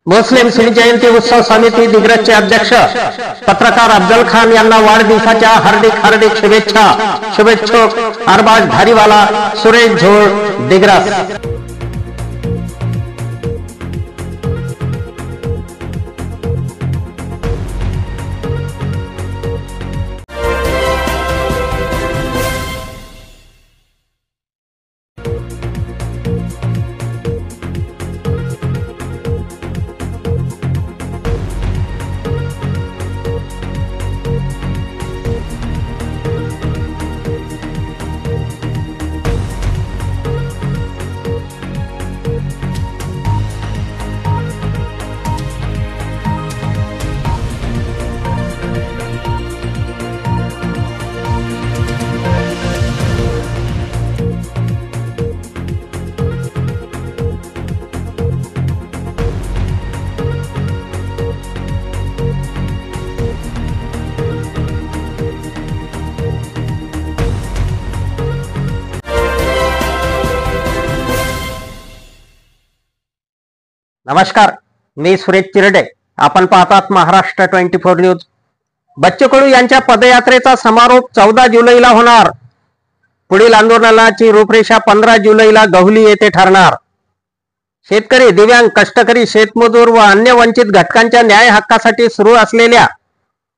मुस्लिम शिवजयंती उत्सव समिती दिग्रसचे अध्यक्ष पत्रकार अफजल खान यांना वाढदिवसाच्या हार्दिक शुभेच्छा। शुभेच्छुक अरबाज धारीवाला, सुरेश झोळ, दिग्रस। नमस्कार, मी सुरेश चिरडे। आपण पाहतात महाराष्ट्र 24 न्यूज। बच्चू कडू यांच्या पदयात्रेचा समारोप 14 जुलैला होणार। पुढील आंदोलनाची रूपरेषा 15 जुलैला गहुली येथे ठरणार। शेतकरी, दिव्यांग, कष्टकरी, शेतमजूर व अन्य वंचित घटकांच्या न्याय हक्कासाठी सुरू असलेल्या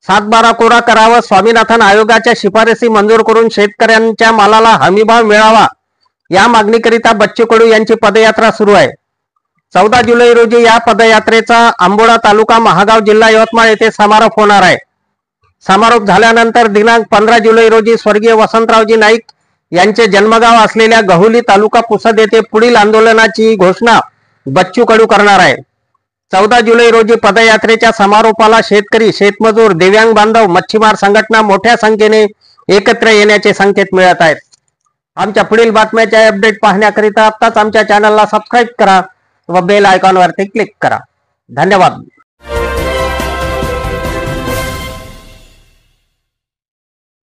7/12 कोरा करावा, स्वामीनाथन आयोगाच्या शिफारसी मंजूर करून शेतकऱ्यांच्या मालाला हमीभाव मिळावा या मागणीकरिता बच्चू कडू यांची पदयात्रा सुरू आहे। 14 जुलै रोजी या पदयात्रेचा आंबोडा तालुका, महागाव जिल्हा यवतमाळ येथे समारोप होणार आहे। समारोप झाल्यानंतर दिनांक 15 जुलै रोजी स्वर्गीय वसंतरावजी नाईक यांचे जन्मगाव असलेल्या गहुली तालुका पुसद येथे पुढील आंदोलनाची घोषणा बच्चू कडू करणार आहे। 14 जुलै रोजी पदयात्रेच्या समारोपाला शेतकरी, शेतमजूर, दिव्यांग बांधव, मच्छीमार संघटना मोठ्या संख्येने एकत्र येण्याचे संकेत मिळत आहेत। आमच्या पुढील बातम्याचे अपडेट पाहण्याकरिता आताच आमच्या चॅनलला सबस्क्राइब करा व बेल आयकॉनवरती क्लिक करा। धन्यवाद।